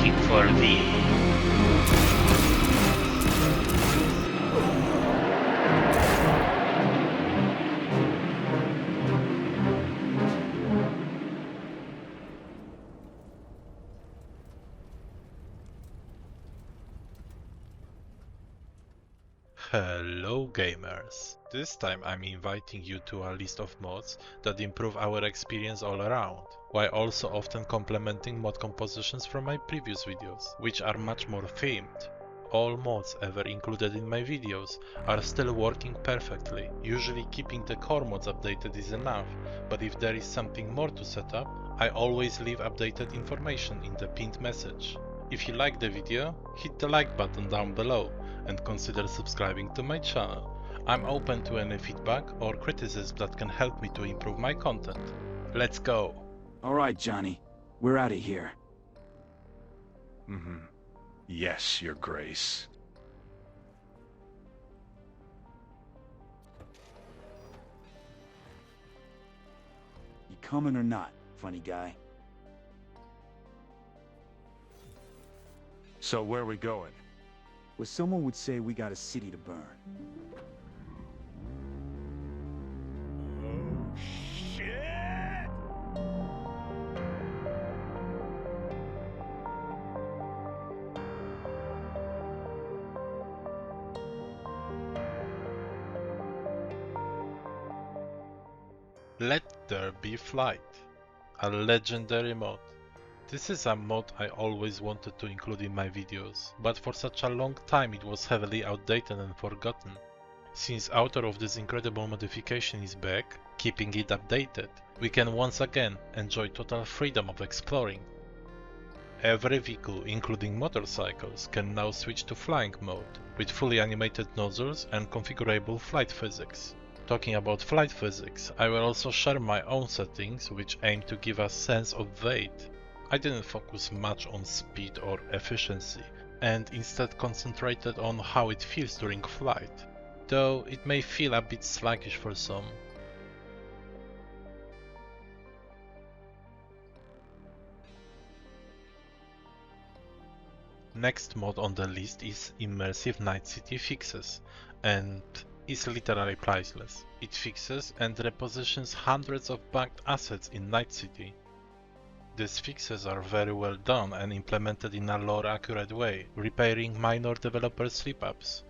looking for the... Hello gamers! This time I'm inviting you to a list of mods that improve our experience all around, while also often complementing mod compositions from my previous videos, which are much more themed. All mods ever included in my videos are still working perfectly. Usually keeping the core mods updated is enough, but if there is something more to set up, I always leave updated information in the pinned message. If you like the video, hit the like button down below and consider subscribing to my channel. I'm open to any feedback or criticism that can help me to improve my content. Let's go! Alright, Johnny. We're out of here. Yes, Your Grace. You coming or not, funny guy? So where are we going? Well, someone would say we got a city to burn. Oh, shit! Let There Be Flight, a legendary mod. This is a mod I always wanted to include in my videos, but for such a long time it was heavily outdated and forgotten. Since author of this incredible modification is back, keeping it updated, we can once again enjoy total freedom of exploring. Every vehicle, including motorcycles, can now switch to flying mode, with fully animated nozzles and configurable flight physics. Talking about flight physics, I will also share my own settings which aim to give a sense of weight. I didn't focus much on speed or efficiency, and instead concentrated on how it feels during flight, though it may feel a bit sluggish for some. Next mod on the list is Immersive Night City Fixes, and is literally priceless. It fixes and repositions hundreds of bugged assets in Night City. These fixes are very well done and implemented in a lore-accurate way, repairing minor developer slip-ups.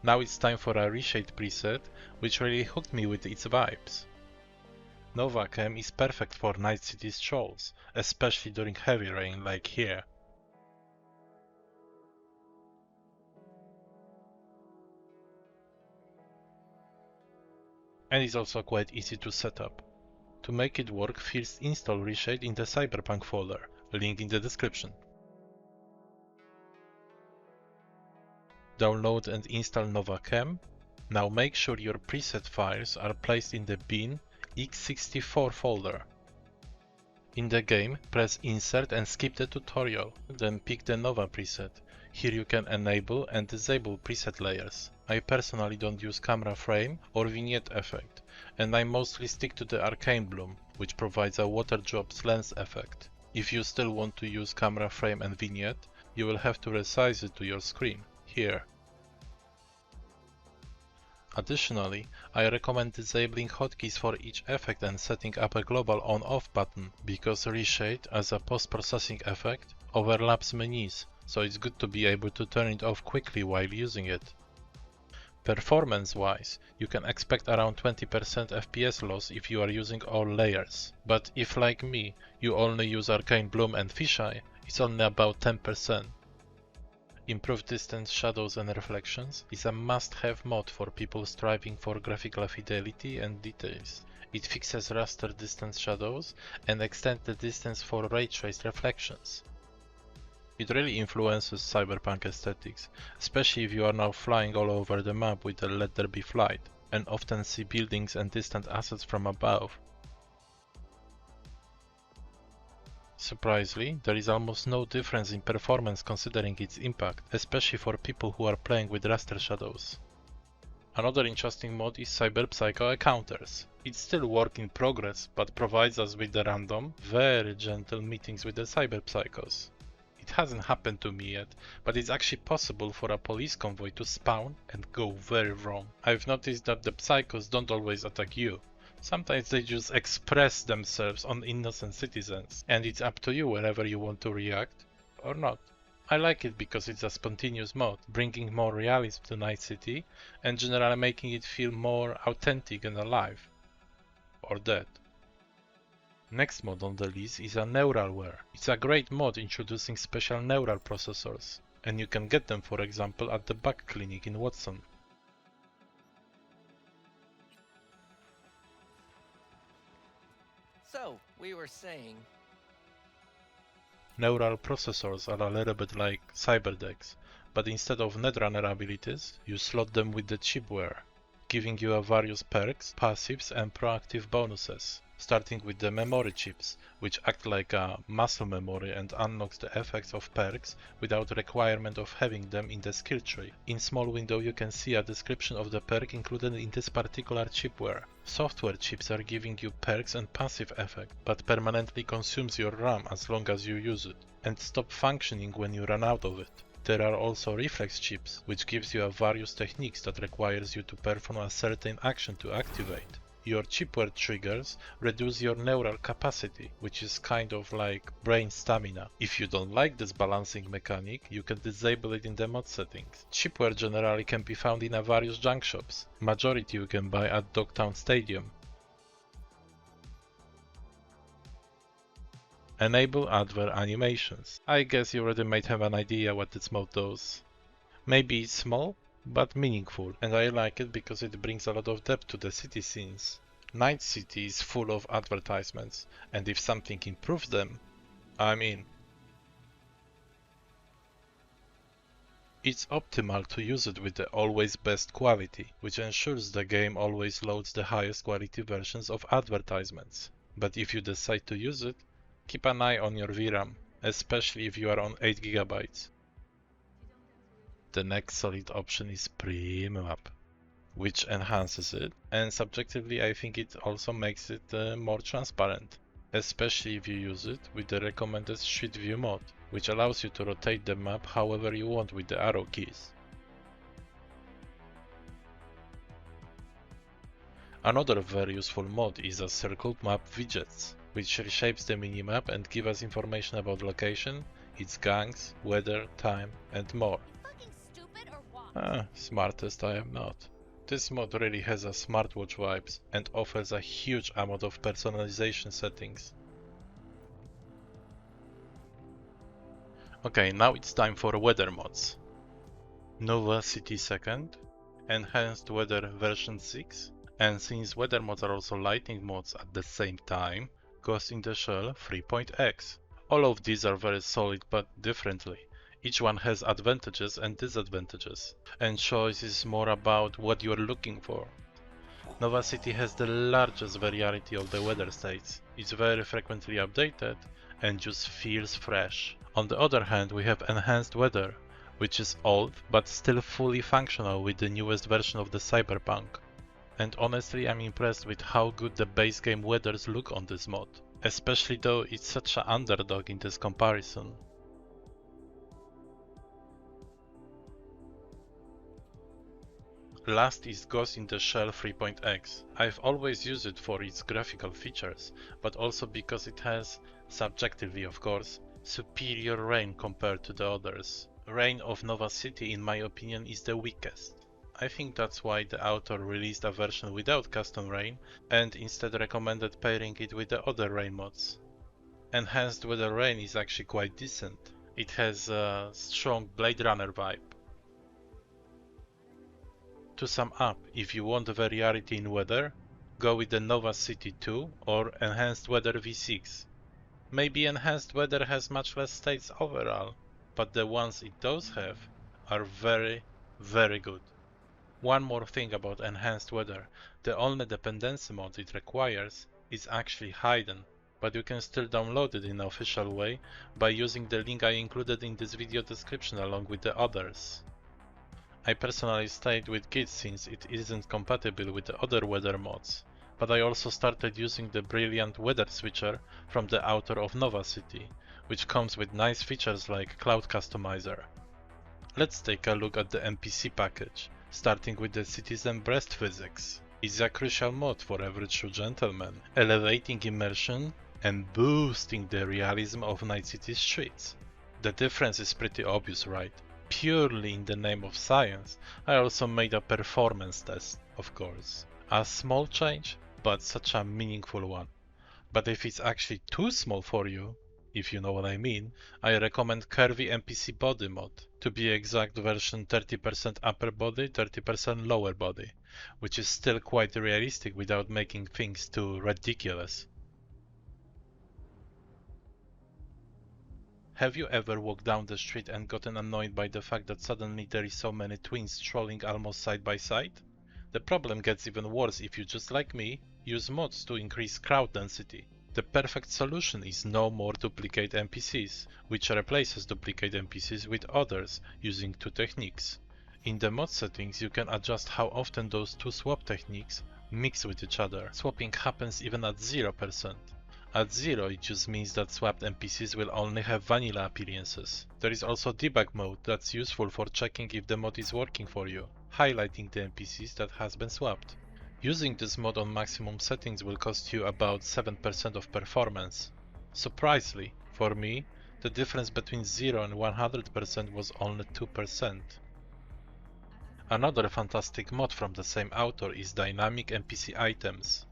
Now it's time for a reshade preset, which really hooked me with its vibes. Nova Chem is perfect for Night City's shoals, especially during heavy rain like here. And is also quite easy to set up. To make it work, first install Reshade in the Cyberpunk folder, link in the description. Download and install Nova Chem. Now make sure your preset files are placed in the bin x64 folder. In the game, press Insert and skip the tutorial, then pick the Nova preset. Here you can enable and disable preset layers. I personally don't use camera frame or vignette effect, and I mostly stick to the Arcane Bloom, which provides a water drops lens effect. If you still want to use camera frame and vignette, you will have to resize it to your screen, here. Additionally, I recommend disabling hotkeys for each effect and setting up a global on-off button, because Reshade as a post-processing effect overlaps menus, so it's good to be able to turn it off quickly while using it. Performance-wise, you can expect around 20% FPS loss if you are using all layers, but if like me, you only use Arcane Bloom and Fisheye, it's only about 10%. Improved distance, shadows and reflections is a must-have mod for people striving for graphical fidelity and details. It fixes raster distance shadows and extends the distance for ray trace reflections. It really influences Cyberpunk aesthetics, especially if you are now flying all over the map with the Let There Be Flight, and often see buildings and distant assets from above. Surprisingly, there is almost no difference in performance considering its impact, especially for people who are playing with raster shadows. Another interesting mod is Cyberpsycho Encounters. It's still work in progress, but provides us with the random, very gentle meetings with the cyberpsychos. It hasn't happened to me yet, but it's actually possible for a police convoy to spawn and go very wrong. I've noticed that the psychos don't always attack you. Sometimes they just express themselves on innocent citizens, and it's up to you whenever you want to react or not. I like it because it's a spontaneous mod, bringing more realism to Night City and generally making it feel more authentic and alive. Or dead. Next mod on the list is a Neuralware. It's a great mod introducing special neural processors, and you can get them for example at the Bug Clinic in Watson. So, we were saying... Neural processors are a little bit like cyberdecks, but instead of netrunner abilities, you slot them with the chipware, giving you various perks, passives and proactive bonuses, starting with the memory chips, which act like a muscle memory and unlocks the effects of perks without requirement of having them in the skill tree. In small window you can see a description of the perk included in this particular chipware. Software chips are giving you perks and passive effect, but permanently consumes your RAM as long as you use it, and stop functioning when you run out of it. There are also reflex chips, which gives you various techniques that requires you to perform a certain action to activate. Your chipware triggers reduce your neural capacity, which is kind of like brain stamina. If you don't like this balancing mechanic, you can disable it in the mod settings. Chipware generally can be found in various junk shops. Majority you can buy at Dogtown Stadium. Enable Advert animations. I guess you already might have an idea what this mode does. Maybe it's small, but meaningful, and I like it because it brings a lot of depth to the city scenes. Night City is full of advertisements, and if something improves them, I'm in. It's optimal to use it with the always best quality, which ensures the game always loads the highest quality versions of advertisements. But if you decide to use it, keep an eye on your VRAM, especially if you are on 8 GB. The next solid option is Preem Map, which enhances it, and subjectively I think it also makes it more transparent, especially if you use it with the recommended Street View mod, which allows you to rotate the map however you want with the arrow keys. Another very useful mod is a Circlemap Widgets, which reshapes the minimap and gives us information about location, its gangs, weather, time and more. Smartest I am not. This mod really has a smartwatch vibes and offers a huge amount of personalization settings. Okay, now it's time for weather mods. Nova City 2nd, Enhanced Weather version 6, and since weather mods are also lighting mods at the same time, Ghost in the Shell 3.x. All of these are very solid but differently. Each one has advantages and disadvantages, and choice is more about what you are looking for. Nova City has the largest variety of the weather states. It's very frequently updated and just feels fresh. On the other hand, we have Enhanced Weather, which is old but still fully functional with the newest version of the Cyberpunk. And honestly, I'm impressed with how good the base game weathers look on this mod, especially though it's such an underdog in this comparison. Last is Ghost in the Shell 3.x. I've always used it for its graphical features, but also because it has, subjectively of course, superior rain compared to the others. Rain of Nova City in my opinion is the weakest. I think that's why the author released a version without custom rain and instead recommended pairing it with the other rain mods. Enhanced Weather Rain is actually quite decent. It has a strong Blade Runner vibe. To sum up, if you want variety in weather, go with the Nova City 2 or Enhanced Weather V6. Maybe Enhanced Weather has much less states overall, but the ones it does have are very, very good. One more thing about Enhanced Weather, the only dependency mod it requires is actually hidden, but you can still download it in an official way by using the link I included in this video description along with the others. I personally stayed with Git since it isn't compatible with the other weather mods, but I also started using the brilliant weather switcher from the author of Nova City, which comes with nice features like Cloud Customizer. Let's take a look at the NPC package, starting with the Citizen Breast Physics. It's a crucial mod for every true gentleman, elevating immersion and boosting the realism of Night City streets. The difference is pretty obvious, right? Purely in the name of science, I also made a performance test, of course. A small change, but such a meaningful one. But if it's actually too small for you, if you know what I mean, I recommend Curvy NPC Body mod. To be exact, version 30% upper body, 30% lower body, which is still quite realistic without making things too ridiculous. Have you ever walked down the street and gotten annoyed by the fact that suddenly there is so many twins strolling almost side by side? The problem gets even worse if you, just like me, use mods to increase crowd density. The perfect solution is no more duplicate NPCs, which replaces duplicate NPCs with others using two techniques. In the mod settings you can adjust how often those two swap techniques mix with each other. Swapping happens even at 0%. At 0 it just means that swapped NPCs will only have vanilla appearances. There is also debug mode that's useful for checking if the mod is working for you, highlighting the NPCs that has been swapped. Using this mod on maximum settings will cost you about 7% of performance. Surprisingly, for me, the difference between 0 and 100% was only 2%. Another fantastic mod from the same author is Dynamic NPC Items.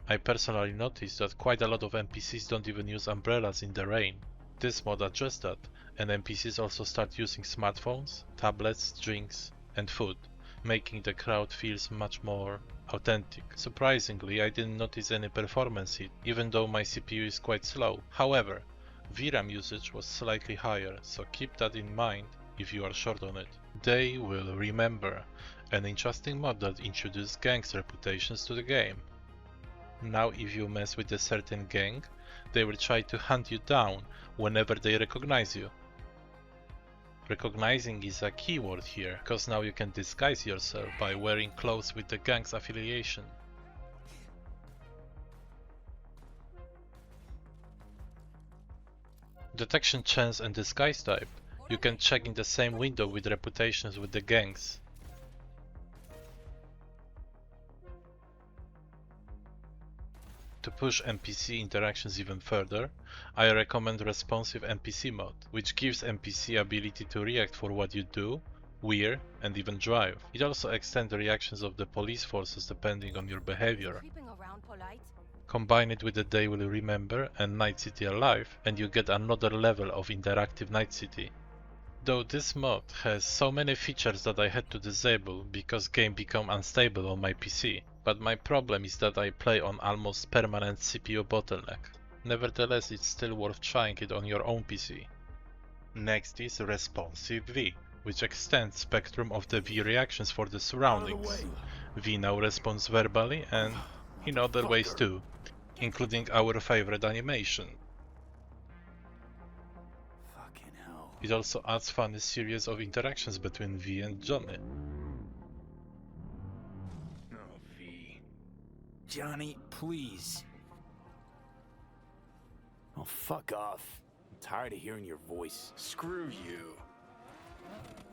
I personally noticed that quite a lot of NPCs don't even use umbrellas in the rain. This mod addressed that, and NPCs also start using smartphones, tablets, drinks, and food, making the crowd feels much more authentic. Surprisingly, I didn't notice any performance hit, even though my CPU is quite slow. However, VRAM usage was slightly higher, so keep that in mind if you are short on it. They Will Remember, an interesting mod that introduced gangs' reputations to the game. Now if you mess with a certain gang, they will try to hunt you down whenever they recognize you. Recognizing is a keyword here, because now you can disguise yourself by wearing clothes with the gang's affiliation. Detection chance and disguise type you can check in the same window with reputations with the gangs. To push NPC interactions even further, I recommend Responsive NPC mod, which gives NPC ability to react for what you do, wear, and even drive. It also extends the reactions of the police forces depending on your behavior. Combine it with the They Will Remember and Night City Alive, and you get another level of interactive Night City. Though this mod has so many features that I had to disable because game became unstable on my PC. But my problem is that I play on almost permanent CPU bottleneck. Nevertheless, it's still worth trying it on your own PC. Next is Responsive V, which extends spectrum of the V reactions for the surroundings. V now responds verbally and in other ways too, including our favorite animation. It also adds funny series of interactions between V and Johnny. Johnny, please. Oh, fuck off. I'm tired of hearing your voice. Screw you.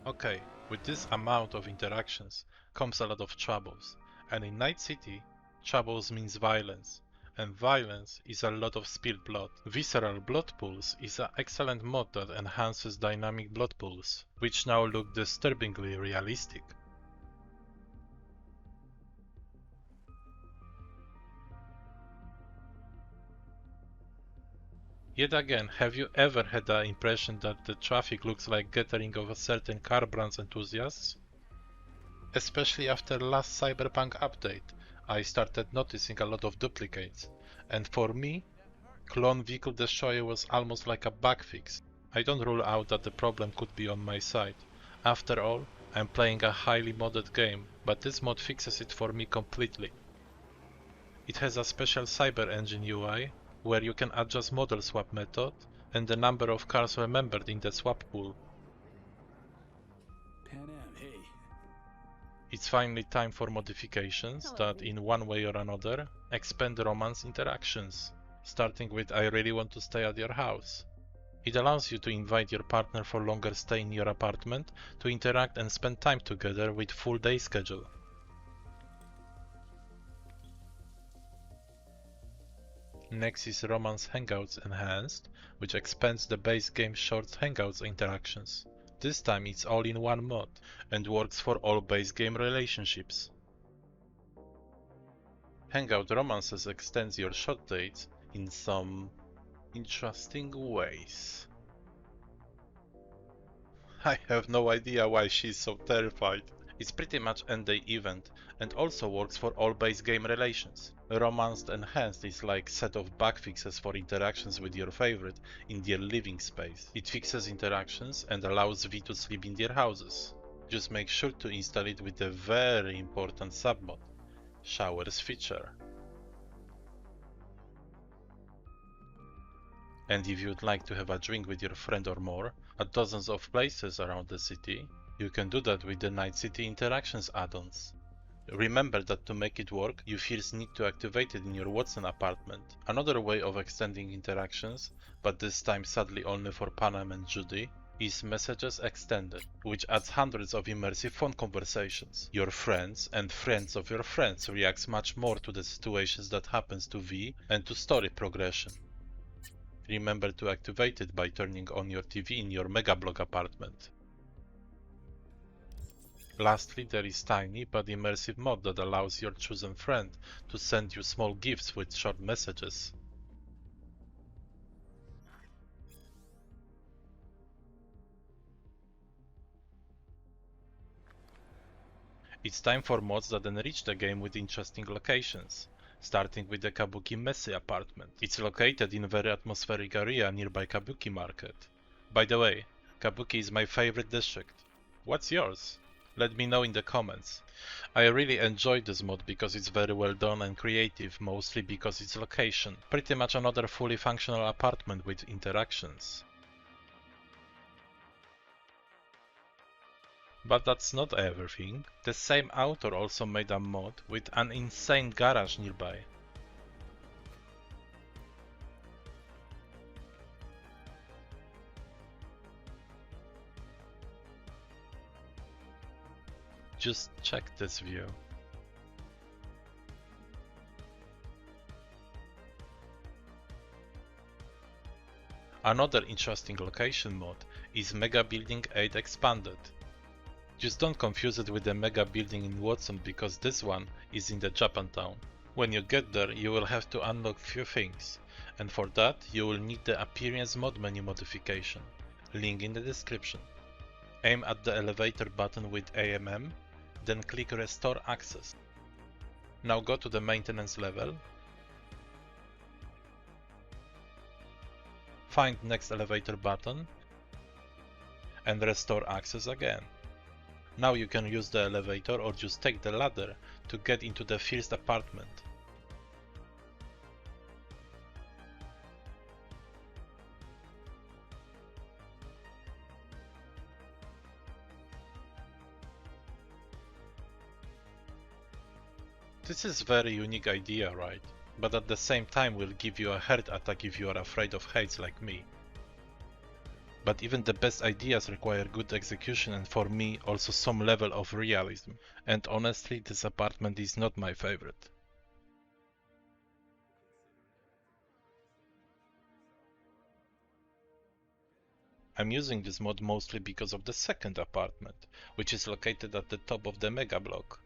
Okay, with this amount of interactions comes a lot of troubles, and in Night City, troubles means violence, and violence is a lot of spilled blood. Visceral blood pools is an excellent mod that enhances dynamic blood pools, which now look disturbingly realistic. Yet again, have you ever had the impression that the traffic looks like gathering of a certain car brands enthusiasts? Especially after last Cyberpunk update, I started noticing a lot of duplicates, and for me, Clone Vehicle Destroyer was almost like a bug fix. I don't rule out that the problem could be on my side. After all, I'm playing a highly modded game, but this mod fixes it for me completely. It has a special Cyber Engine UI, where you can adjust model swap method and the number of cars remembered in the swap pool. Pan Am, hey. It It's finally time for modifications that, in one way or another, expand romance interactions, starting with "I really want to stay at your house." It allows you to invite your partner for longer stay in your apartment to interact and spend time together with full day schedule. Next is Romance Hangouts Enhanced, which expands the base game short Hangouts interactions. This time it's all in one mod and works for all base game relationships. Hangout Romances extends your short dates in some interesting ways. I have no idea why she's so terrified. It's pretty much end-day event and also works for all base game relations. Romanced Enhanced is like set of bug fixes for interactions with your favorite in their living space. It fixes interactions and allows V to sleep in their houses. Just make sure to install it with the very important submod, Showers feature. And if you'd like to have a drink with your friend or more at dozens of places around the city, you can do that with the Night City Interactions add-ons. Remember that to make it work, you first need to activate it in your Watson apartment. Another way of extending interactions, but this time sadly only for Panam and Judy, is Messages Extended, which adds hundreds of immersive phone conversations. Your friends and friends of your friends reacts much more to the situations that happens to V and to story progression. Remember to activate it by turning on your TV in your Megablog apartment. Lastly, there is tiny but immersive mod that allows your chosen friend to send you small gifts with short messages. It's time for mods that enrich the game with interesting locations, starting with the Kabuki Messy apartment. It's located in a very atmospheric area nearby Kabuki Market. By the way, Kabuki is my favorite district. What's yours? Let me know in the comments. I really enjoyed this mod because it's very well done and creative, mostly because its location. Pretty much another fully functional apartment with interactions. But that's not everything. The same author also made a mod with an insane garage nearby. Just check this view. Another interesting location mod is Megabuilding 8 Expanded. Just don't confuse it with the Megabuilding in Watson because this one is in the Japantown. When you get there, you will have to unlock few things, and for that you will need the Appearance mod menu modification. Link in the description. Aim at the elevator button with AMM, then click Restore Access. Now go to the maintenance level, find next elevator button, and restore access again. Now you can use the elevator or just take the ladder to get into the first apartment. This is very unique idea, right? But at the same time will give you a heart attack if you are afraid of heights like me. But even the best ideas require good execution and for me also some level of realism. And honestly, this apartment is not my favorite. I'm using this mod mostly because of the second apartment, which is located at the top of the mega block.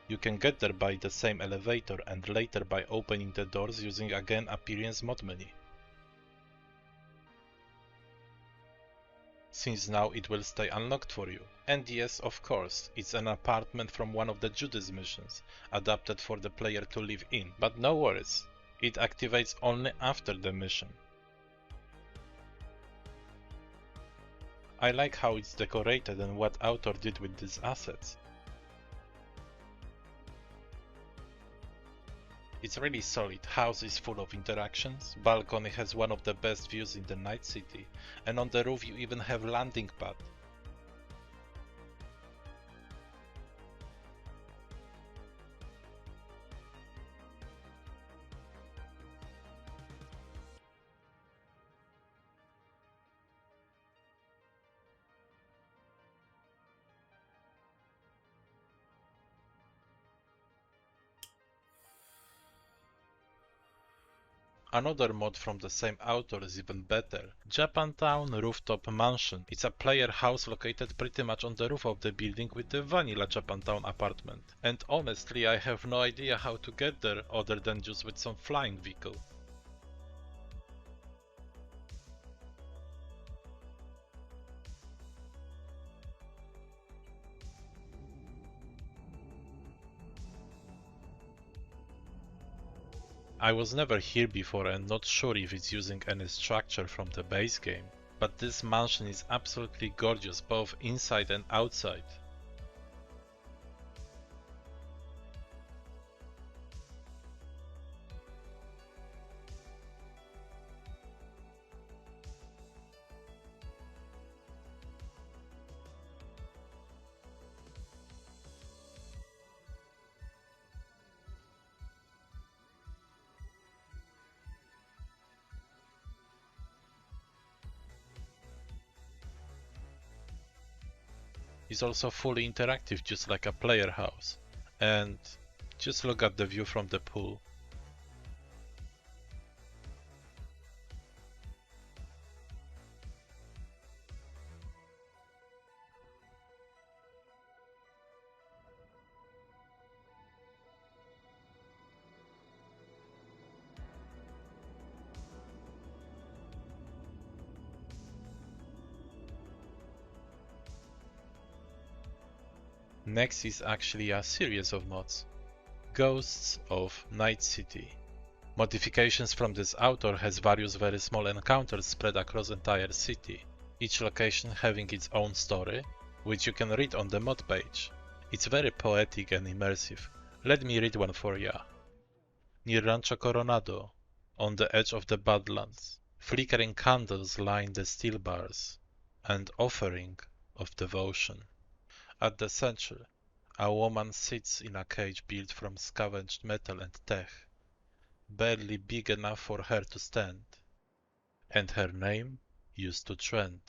You can get there by the same elevator and later by opening the doors using again Appearance mod menu. Since now it will stay unlocked for you. And yes, of course, it's an apartment from one of the Judas missions, adapted for the player to live in. But no worries, it activates only after the mission. I like how it's decorated and what author did with these assets. It's really solid, house is full of interactions, balcony has one of the best views in the night city, and on the roof you even have landing pad. Another mod from the same author is even better. Japantown Rooftop Mansion. It's a player house located pretty much on the roof of the building with the vanilla Japantown apartment. And honestly, I have no idea how to get there other than just with some flying vehicle. I was never here before and not sure if it's using any structure from the base game, but this mansion is absolutely gorgeous both inside and outside. Is also fully interactive, just like a player house. And just look at the view from the pool. Next is actually a series of mods. Ghosts of Night City. Modifications from this author has various very small encounters spread across entire city, each location having its own story, which you can read on the mod page. It's very poetic and immersive. Let me read one for ya. Near Rancho Coronado, on the edge of the Badlands, flickering candles line the steel bars, and offering of devotion. At the center, a woman sits in a cage built from scavenged metal and tech, barely big enough for her to stand, and her name used to trend.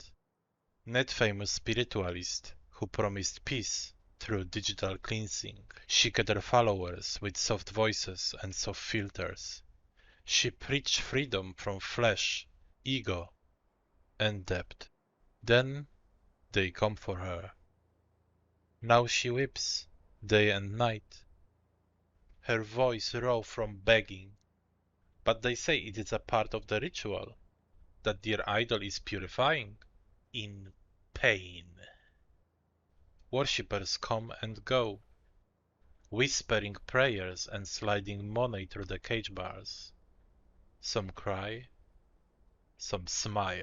Net-famous spiritualist who promised peace through digital cleansing. She gathered followers with soft voices and soft filters. She preached freedom from flesh, ego, and debt. Then they come for her. Now she weeps, day and night. Her voice raw from begging, but they say it is a part of the ritual, that their idol is purifying, in pain. Worshippers come and go, whispering prayers and sliding money through the cage bars. Some cry, some smile.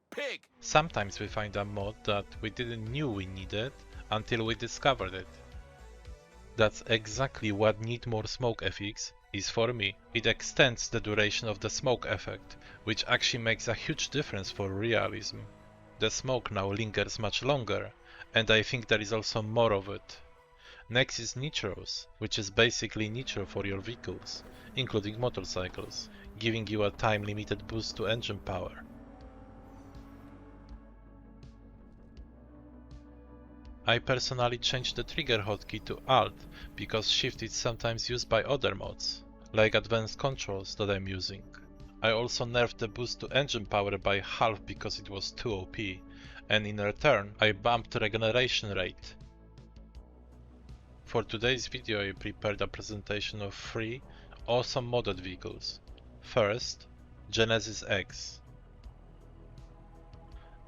Pig! Sometimes we find a mod that we didn't knew we needed until we discovered it. That's exactly what Need More Smoke FX is for me. It extends the duration of the smoke effect, which actually makes a huge difference for realism. The smoke now lingers much longer, and I think there is also more of it. Next is Nitrous, which is basically nitro for your vehicles, including motorcycles, giving you a time-limited boost to engine power. I personally changed the trigger hotkey to Alt because Shift is sometimes used by other mods, like advanced controls that I'm using. I also nerfed the boost to engine power by half because it was too OP, and in return I bumped regeneration rate. For today's video I prepared a presentation of 3 awesome modded vehicles. First, Genesis X,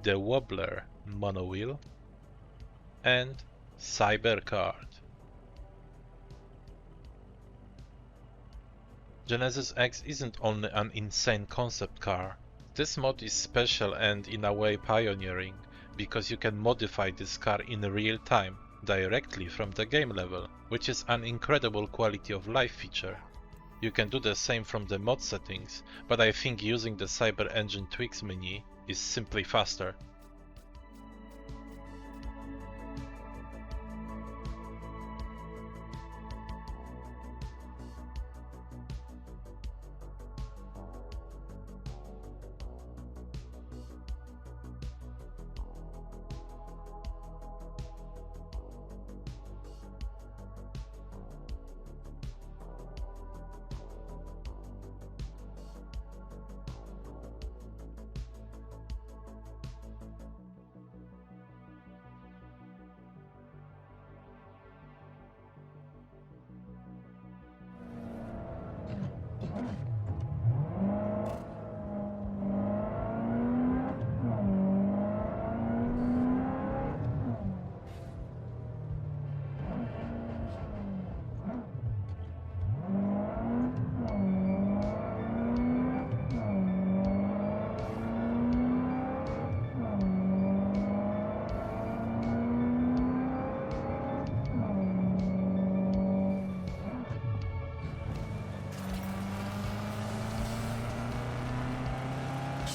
the Wobbler monowheel, and Cyberpunk. Genesis X isn't only an insane concept car. This mod is special and in a way pioneering, because you can modify this car in real time, directly from the game level, which is an incredible quality of life feature. You can do the same from the mod settings, but I think using the Cyber Engine Tweaks menu is simply faster.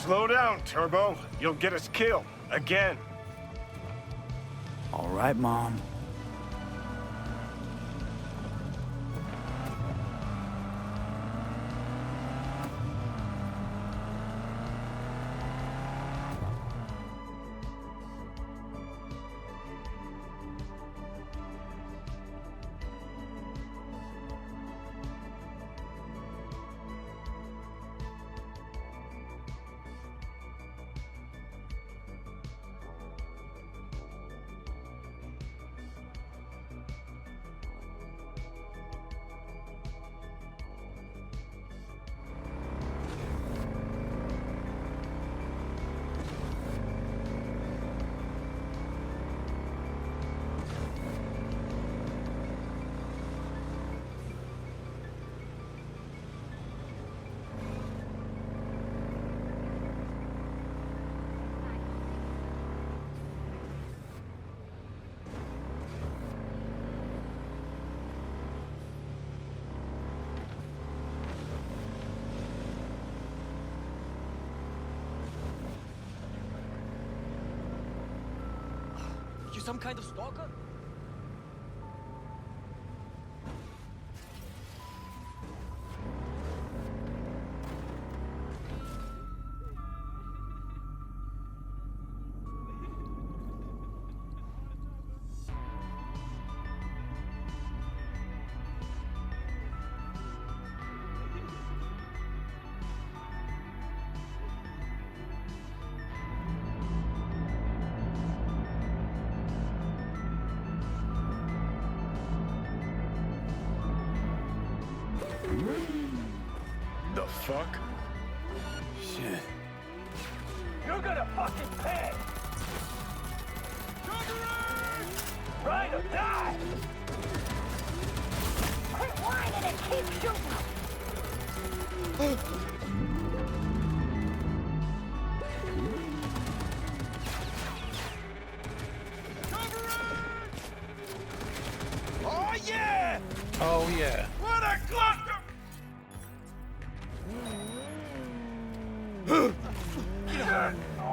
Slow down, Turbo. You'll get us killed. Again. All right, Mom. You some kind of stalker? The fuck? Shit. You're gonna fucking pay! Ride or die! Quit whining and keep shooting! Oh yeah! Oh yeah. What a cluster!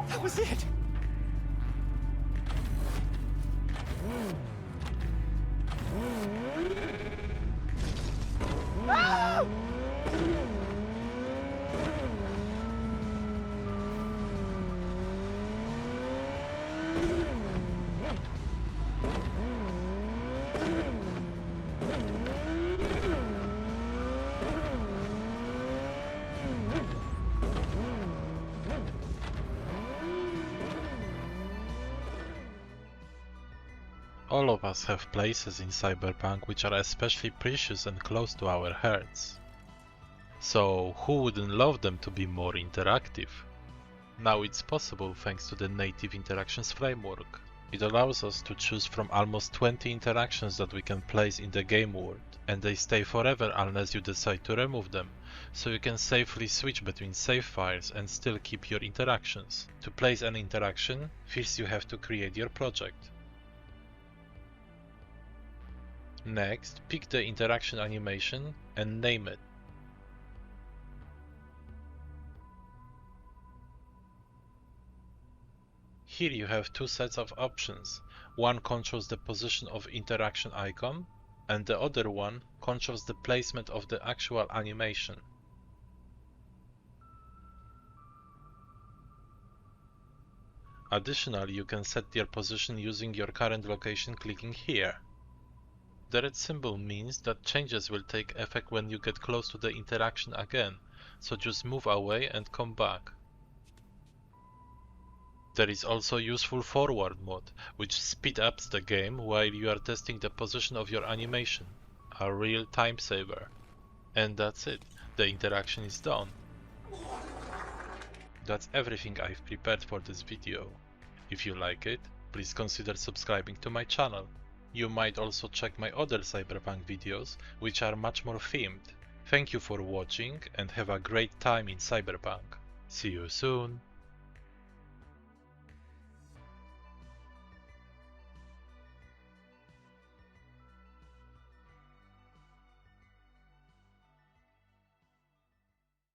That was it! All of us have places in Cyberpunk which are especially precious and close to our hearts. So who wouldn't love them to be more interactive? Now it's possible thanks to the native interactions framework. It allows us to choose from almost 20 interactions that we can place in the game world, and they stay forever unless you decide to remove them, so you can safely switch between save files and still keep your interactions. To place an interaction, first you have to create your project. Next, pick the interaction animation and name it. Here you have two sets of options. One controls the position of interaction icon, and the other one controls the placement of the actual animation. Additionally, you can set their position using your current location clicking here. The red symbol means that changes will take effect when you get close to the interaction again, so just move away and come back. There is also useful forward mode, which speeds up the game while you are testing the position of your animation. A real time saver. And that's it, the interaction is done. That's everything I've prepared for this video. If you like it, please consider subscribing to my channel. You might also check my other Cyberpunk videos, which are much more themed. Thank you for watching and have a great time in Cyberpunk. See you soon!